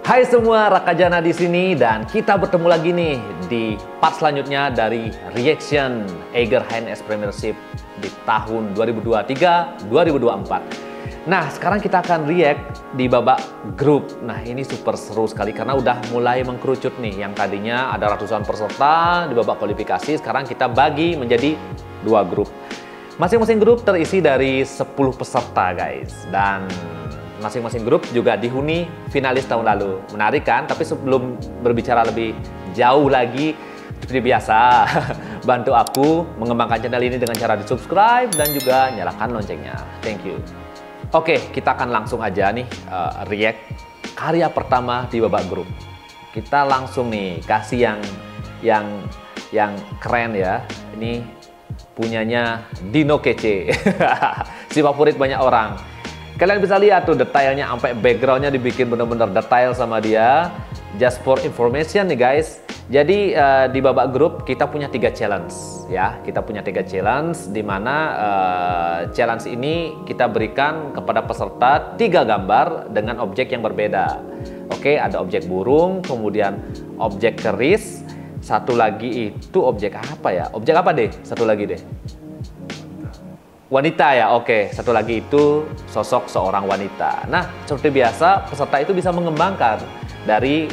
Hai semua, Raka Jana di sini dan kita bertemu lagi nih di part selanjutnya dari reaction Eiger HNS Premiership di tahun 2023-2024. Nah, sekarang kita akan react di babak grup. Nah, ini super seru sekali karena udah mulai mengkerucut nih. Yang tadinya ada ratusan peserta di babak kualifikasi, sekarang kita bagi menjadi 2 grup. Masing-masing grup terisi dari 10 peserta, guys. Dan masing-masing grup juga dihuni finalis tahun lalu. Menarik kan? Tapi sebelum berbicara lebih jauh lagi, seperti biasa, bantu aku mengembangkan channel ini dengan cara di subscribe dan juga nyalakan loncengnya. Thank you. Oke, kita akan langsung aja nih react karya pertama di babak grup. Kita langsung nih kasih yang keren ya. Ini punyanya Dino Kece, si favorit banyak orang. Kalian bisa lihat tuh detailnya, sampai backgroundnya dibikin bener-bener detail sama dia. Just for information nih guys. Jadi di babak grup kita punya 3 challenge ya. Kita punya 3 challenge di mana challenge ini kita berikan kepada peserta 3 gambar dengan objek yang berbeda. Oke, ada objek burung, kemudian objek keris, satu lagi itu objek apa ya? Objek apa deh? Satu lagi deh. Wanita ya, oke. Satu lagi itu sosok seorang wanita. Nah, seperti biasa, peserta itu bisa mengembangkan dari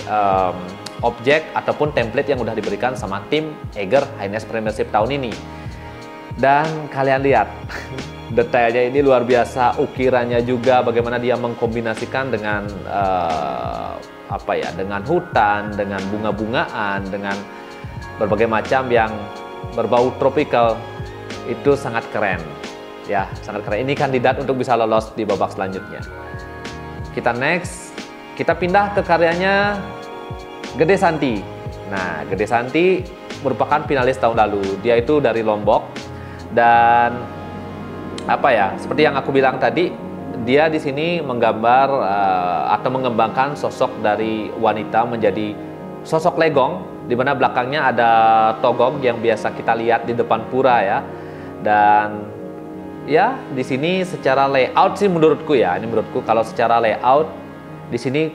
objek ataupun template yang udah diberikan sama tim Eiger HNS Premiership tahun ini. Dan kalian lihat, detailnya ini luar biasa, ukirannya juga bagaimana dia mengkombinasikan dengan apa ya, dengan hutan, dengan bunga-bungaan, dengan berbagai macam yang berbau tropical. Itu sangat keren. Ya, sangat keren. Ini kandidat untuk bisa lolos di babak selanjutnya. Kita next, kita pindah ke karyanya Gede Santi. Nah, Gede Santi merupakan finalis tahun lalu. Dia itu dari Lombok dan apa ya? Seperti yang aku bilang tadi, dia di sini menggambar atau mengembangkan sosok dari wanita menjadi sosok legong, di mana belakangnya ada togong yang biasa kita lihat di depan pura ya. Dan ya, di sini secara layout sih menurutku ya, ini menurutku kalau secara layout di sini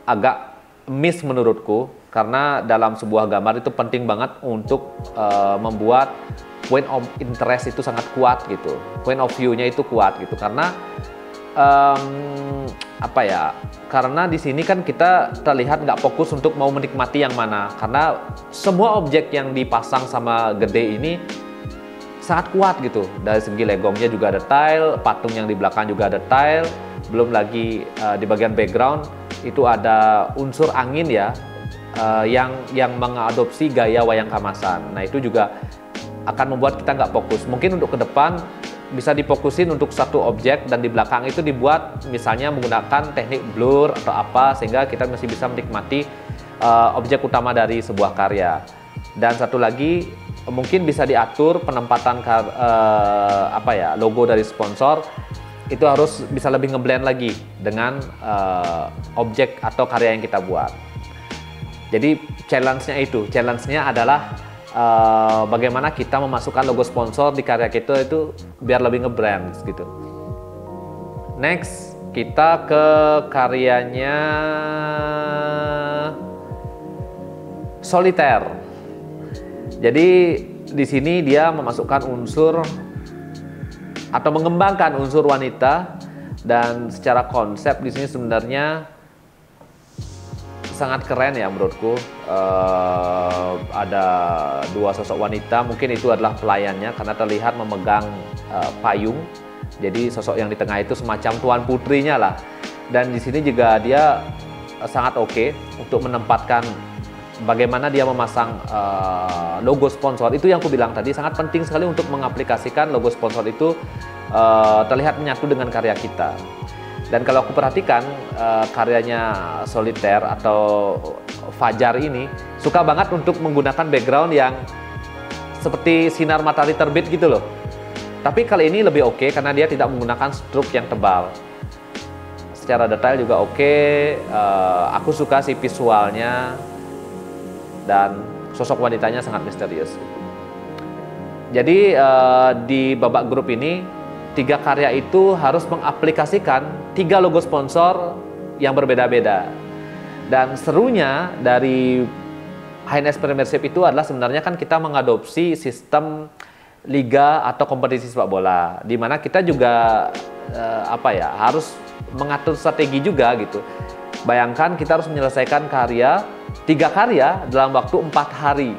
agak miss menurutku, karena dalam sebuah gambar itu penting banget untuk membuat point of interest itu sangat kuat gitu, point of view-nya itu kuat gitu, karena apa ya? Karena di sini kan kita terlihat nggak fokus untuk mau menikmati yang mana, karena semua objek yang dipasang sama Gede ini sangat kuat gitu. Dari segi legongnya juga ada tile, patung yang di belakang juga ada tile, belum lagi di bagian background itu ada unsur angin ya, yang mengadopsi gaya wayang kamasan. Nah, itu juga akan membuat kita nggak fokus. Mungkin untuk ke depan bisa difokusin untuk satu objek dan di belakang itu dibuat misalnya menggunakan teknik blur atau apa, sehingga kita masih bisa menikmati objek utama dari sebuah karya. Dan satu lagi, mungkin bisa diatur penempatan apa ya, logo dari sponsor itu harus bisa lebih ngeblend lagi dengan objek atau karya yang kita buat. Jadi challenge-nya adalah bagaimana kita memasukkan logo sponsor di karya kita itu biar lebih ngebrand gitu. Next, kita ke karyanya Solitaire. Jadi di sini dia memasukkan unsur atau mengembangkan unsur wanita, dan secara konsep di sini sebenarnya sangat keren ya menurutku. Ada 2 sosok wanita, mungkin itu adalah pelayannya karena terlihat memegang payung. Jadi sosok yang di tengah itu semacam tuan putrinya lah. Dan di sini juga dia sangat oke untuk menempatkan bagaimana dia memasang logo sponsor. Itu yang aku bilang tadi, sangat penting sekali untuk mengaplikasikan logo sponsor itu terlihat menyatu dengan karya kita. Dan kalau aku perhatikan karyanya Solitaire atau Fajar ini suka banget untuk menggunakan background yang seperti sinar matahari terbit gitu loh. Tapi kali ini lebih oke karena dia tidak menggunakan stroke yang tebal. Secara detail juga oke. Aku suka sih visualnya, dan sosok wanitanya sangat misterius. Jadi di babak grup ini 3 karya itu harus mengaplikasikan 3 logo sponsor yang berbeda-beda. Dan serunya dari HNS Premiership itu adalah sebenarnya kan kita mengadopsi sistem liga atau kompetisi sepak bola, di mana kita juga harus mengatur strategi juga gitu. Bayangkan kita harus menyelesaikan 3 karya dalam waktu 4 hari.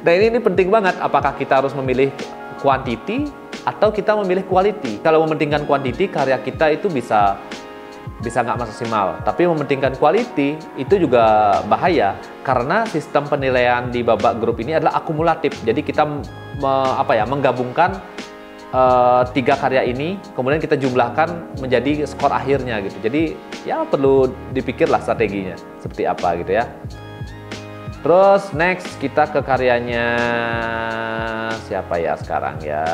Nah ini penting banget, apakah kita harus memilih quantity atau kita memilih quality. Kalau mementingkan quantity, karya kita itu bisa nggak maksimal. Tapi mementingkan quality itu juga bahaya, karena sistem penilaian di babak grup ini adalah akumulatif. Jadi kita menggabungkan 3 karya ini, kemudian kita jumlahkan menjadi skor akhirnya gitu. Jadi ya perlu dipikirlah strateginya seperti apa gitu ya. Terus next kita ke karyanya siapa ya sekarang ya?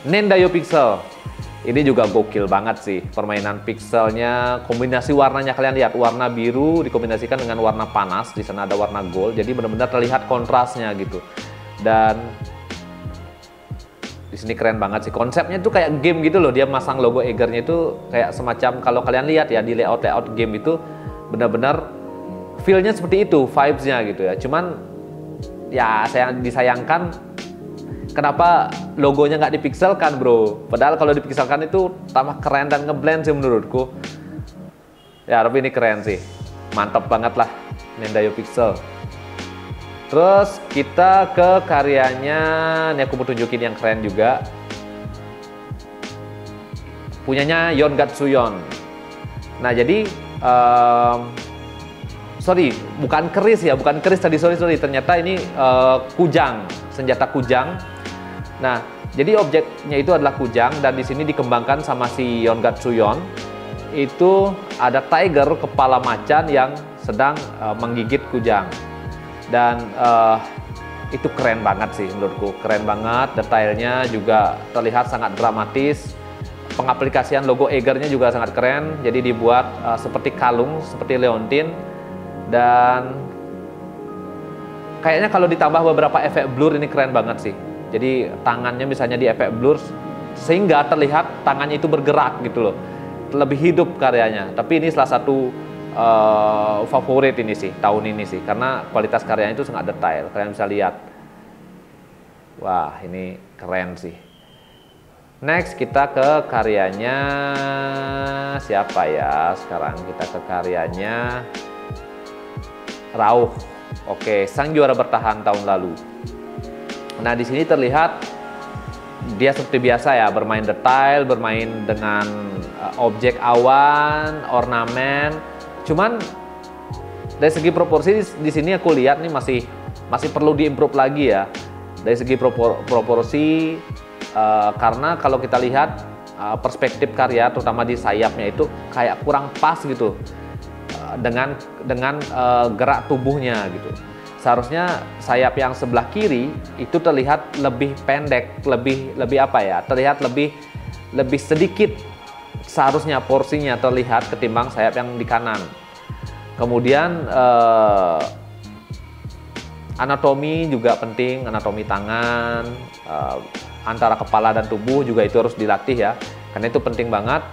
Nendayo Pixel. Ini juga gokil banget sih permainan pixelnya, kombinasi warnanya kalian lihat, warna biru dikombinasikan dengan warna panas, di sana ada warna gold, jadi benar-benar terlihat kontrasnya gitu. Dan di sini keren banget sih, konsepnya tuh kayak game gitu loh, dia masang logo Eiger-nya itu kayak semacam, kalau kalian lihat ya di layout game itu benar-benar feel-nya seperti itu, vibes-nya gitu ya. Cuman ya saya disayangkan kenapa logonya nggak dipikselkan bro, padahal kalau dipikselkan itu tambah keren dan ngeblend sih menurutku ya. Tapi ini keren sih, mantap banget lah Nendayo Pixel. Terus kita ke karyanya, ini aku mau tunjukin yang keren juga, punyanya Yon Gatsuyon. Nah jadi sorry, bukan keris ya, bukan keris tadi, sorry, ternyata ini kujang, senjata kujang. Nah, jadi objeknya itu adalah kujang, dan di sini dikembangkan sama si Yon Gatsuyon. Itu ada tiger kepala macan yang sedang menggigit kujang. Dan itu keren banget sih menurutku, keren banget, detailnya juga terlihat sangat dramatis. Pengaplikasian logo Eiger-nya juga sangat keren, jadi dibuat seperti kalung, seperti leontin. Dan kayaknya kalau ditambah beberapa efek blur ini keren banget sih. Jadi tangannya misalnya di efek blur sehingga terlihat tangannya itu bergerak gitu loh, lebih hidup karyanya. Tapi ini salah satu favorit ini sih tahun ini sih, karena kualitas karyanya itu sangat detail, kalian bisa lihat. Wah ini keren sih. Next kita ke karyanya siapa ya sekarang, kita ke karyanya Rauh. Oke, sang juara bertahan tahun lalu. Nah di sini terlihat dia seperti biasa ya, bermain detail, bermain dengan objek awan, ornamen. Cuman dari segi proporsi di sini aku lihat nih masih perlu diimprove lagi ya. Dari segi proporsi karena kalau kita lihat perspektif karya terutama di sayapnya itu kayak kurang pas gitu dengan gerak tubuhnya gitu. Seharusnya sayap yang sebelah kiri itu terlihat lebih pendek, lebih terlihat lebih sedikit seharusnya porsinya terlihat ketimbang sayap yang di kanan. Kemudian anatomi juga penting, anatomi tangan, antara kepala dan tubuh juga itu harus dilatih ya, karena itu penting banget.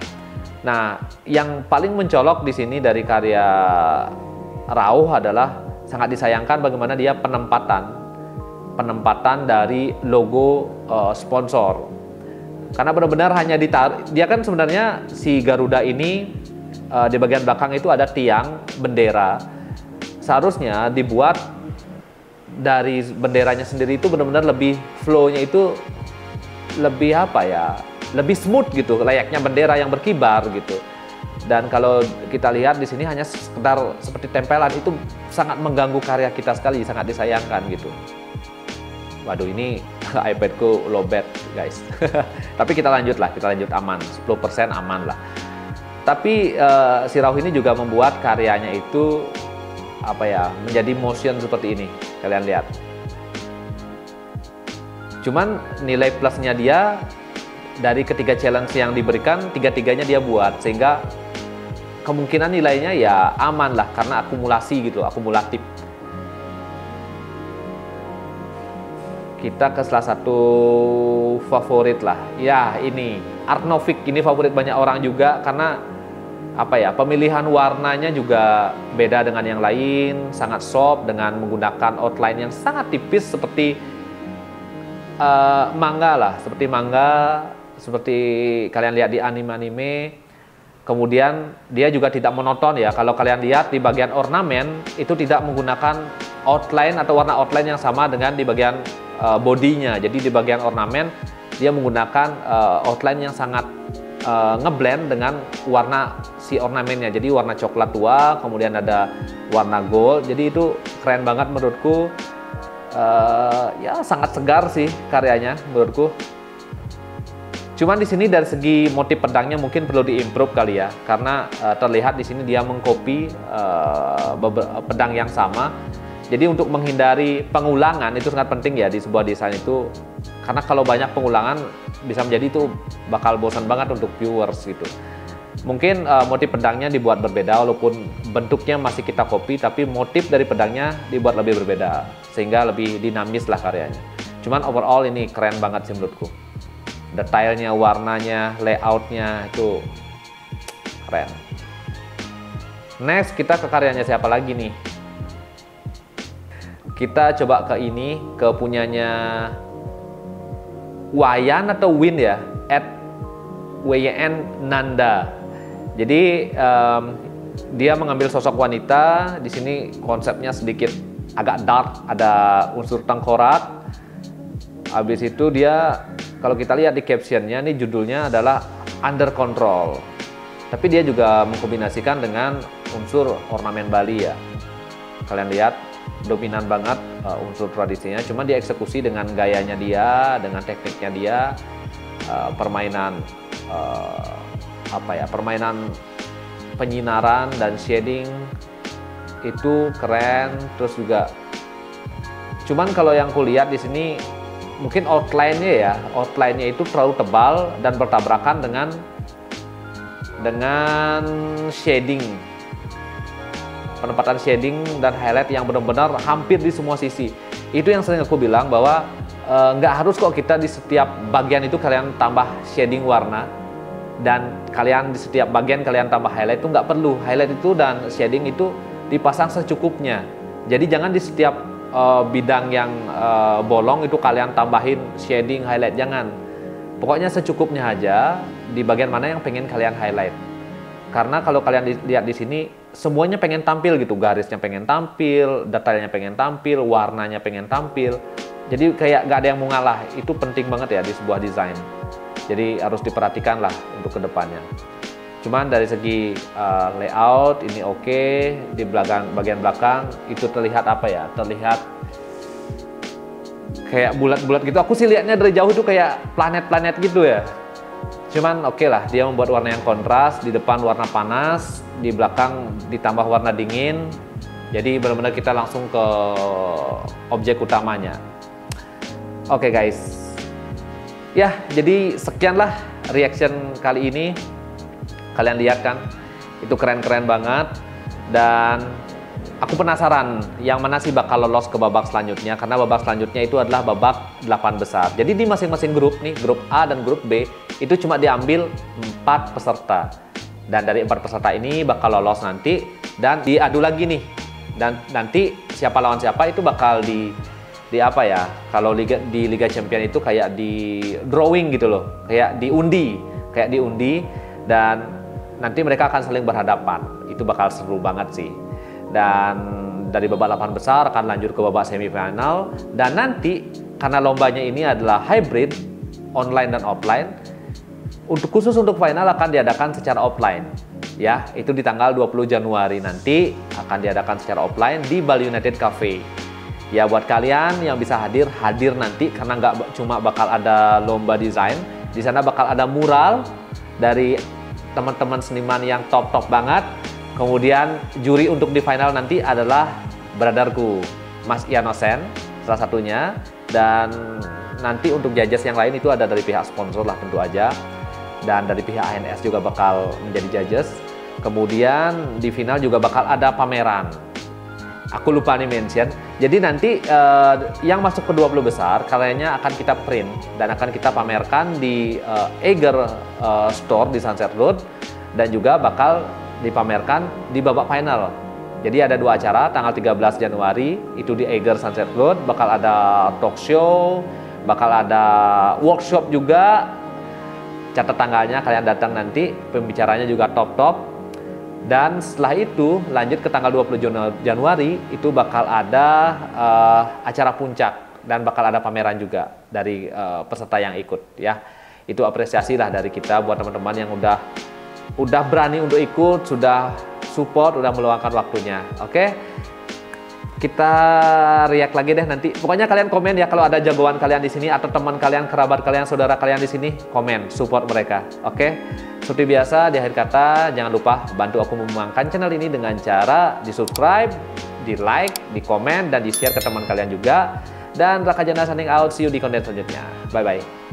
Nah, yang paling mencolok di sini dari karya Rauh adalah sangat disayangkan bagaimana dia penempatan dari logo sponsor. Karena benar-benar hanya dia kan sebenarnya si Garuda ini di bagian belakang itu ada tiang bendera. Seharusnya dibuat dari benderanya sendiri itu benar-benar lebih flow-nya itu lebih lebih smooth gitu, layaknya bendera yang berkibar gitu. Dan kalau kita lihat di sini hanya sekedar seperti tempelan, itu sangat mengganggu karya kita sekali, sangat disayangkan gitu. Waduh ini iPadku lowbat guys. Tapi kita lanjut aman, 10% aman lah. Tapi si Rauh ini juga membuat karyanya itu menjadi motion seperti ini, kalian lihat. Cuman nilai plusnya dia dari ketiga challenge yang diberikan, tiga-tiganya dia buat, sehingga kemungkinan nilainya ya aman lah, karena akumulatif. Kita ke salah satu favorit lah, ya ini Art Novik ini favorit banyak orang juga karena apa ya, pemilihan warnanya juga beda dengan yang lain, sangat soft dengan menggunakan outline yang sangat tipis seperti manga lah, seperti kalian lihat di anime-anime. Kemudian dia juga tidak monoton ya. Kalau kalian lihat di bagian ornamen itu tidak menggunakan outline atau warna outline yang sama dengan di bagian bodinya. Jadi di bagian ornamen dia menggunakan outline yang sangat ngeblend dengan warna si ornamennya. Jadi warna coklat tua, kemudian ada warna gold. Jadi itu keren banget menurutku. Ya sangat segar sih karyanya menurutku. Cuman di sini dari segi motif pedangnya mungkin perlu diimprove kali ya, karena terlihat di sini dia mengcopy pedang yang sama. Jadi untuk menghindari pengulangan itu sangat penting ya di sebuah desain itu, karena kalau banyak pengulangan bisa menjadi itu bakal bosan banget untuk viewers gitu. Mungkin motif pedangnya dibuat berbeda, walaupun bentuknya masih kita copy, tapi motif dari pedangnya dibuat lebih berbeda sehingga lebih dinamis lah karyanya. Cuman overall ini keren banget sih menurutku. Detailnya, warnanya, layoutnya itu keren. Next kita ke karyanya siapa lagi nih? Kita coba ke ini, ke punyanya Wayan atau Win ya, @WYN Nanda. Jadi dia mengambil sosok wanita. Di sini konsepnya sedikit agak dark, ada unsur tengkorak. Habis itu dia, kalau kita lihat di captionnya, nih judulnya adalah Under Control. Tapi dia juga mengkombinasikan dengan unsur ornamen Bali ya. Kalian lihat dominan banget unsur tradisinya. Cuma dieksekusi dengan gayanya dia, dengan tekniknya dia, permainan permainan penyinaran dan shading itu keren. Terus juga, cuman kalau yang kulihat di sini mungkin outline-nya itu terlalu tebal dan bertabrakan dengan shading, penempatan shading dan highlight yang benar-benar hampir di semua sisi. Itu yang sering aku bilang bahwa nggak harus kok kita di setiap bagian itu kalian tambah shading warna, dan kalian di setiap bagian kalian tambah highlight, itu nggak perlu. Highlight itu dan shading itu dipasang secukupnya. Jadi jangan di setiap bidang yang bolong itu kalian tambahin shading, highlight, jangan. Pokoknya secukupnya aja di bagian mana yang pengen kalian highlight. Karena kalau kalian lihat di sini semuanya pengen tampil gitu, garisnya pengen tampil, detailnya pengen tampil, warnanya pengen tampil. Jadi kayak gak ada yang mau ngalah. Itu penting banget ya di sebuah desain. Jadi harus diperhatikan lah untuk kedepannya. Cuman dari segi layout ini oke. Di bagian belakang itu terlihat apa ya? Terlihat kayak bulat-bulat gitu. Aku sih lihatnya dari jauh tuh kayak planet-planet gitu ya. Cuman oke lah, dia membuat warna yang kontras. Di depan warna panas, di belakang ditambah warna dingin. Jadi benar-benar kita langsung ke objek utamanya. Oke guys. Ya, jadi sekianlah reaction kali ini. Kalian lihat kan, itu keren-keren banget. Dan aku penasaran yang mana sih bakal lolos ke babak selanjutnya, karena babak selanjutnya itu adalah babak 8 besar. Jadi di masing-masing grup nih, grup A dan grup B, itu cuma diambil 4 peserta. Dan dari 4 peserta ini bakal lolos nanti dan diadu lagi nih. Dan nanti siapa lawan siapa itu bakal di apa ya? Kalau di Liga Champion itu kayak di drawing gitu loh, kayak diundi dan nanti mereka akan saling berhadapan. Itu bakal seru banget sih. Dan dari babak 8 besar akan lanjut ke babak semifinal. Dan nanti karena lombanya ini adalah hybrid, online dan offline, khusus untuk final akan diadakan secara offline. Ya, itu di tanggal 20 Januari nanti akan diadakan secara offline di Bali United Cafe. Ya, buat kalian yang bisa hadir nanti, karena nggak cuma bakal ada lomba desain, di sana bakal ada mural dari teman-teman seniman yang top banget. Kemudian juri untuk di final nanti adalah brotherku, Mas Ianosen, salah satunya. Dan nanti untuk judges yang lain itu ada dari pihak sponsor lah tentu aja. Dan dari pihak ANS juga bakal menjadi judges. Kemudian di final juga bakal ada pameran. Aku lupa nih mention. Jadi nanti yang masuk ke 20 besar karyanya akan kita print dan akan kita pamerkan di Eiger Store di Sunset Road dan juga bakal dipamerkan di babak final. Jadi ada 2 acara tanggal 13 Januari itu di Eiger Sunset Road, bakal ada talk show, bakal ada workshop juga. Catat tanggalnya, kalian datang nanti, pembicaranya juga top-top. Dan setelah itu lanjut ke tanggal 20 Januari itu bakal ada acara puncak dan bakal ada pameran juga dari peserta yang ikut ya. Itu apresiasi lah dari kita buat teman-teman yang udah berani untuk ikut, sudah support, udah meluangkan waktunya. Oke. Kita react lagi deh nanti. Pokoknya kalian komen ya kalau ada jagoan kalian di sini atau teman kalian, kerabat kalian, saudara kalian di sini, komen, support mereka. Oke? Seperti biasa di akhir kata, jangan lupa bantu aku mengembangkan channel ini dengan cara di-subscribe, di-like, di-komen dan di-share ke teman kalian juga. Dan Raka Jana signing out, see you di konten selanjutnya. Bye bye.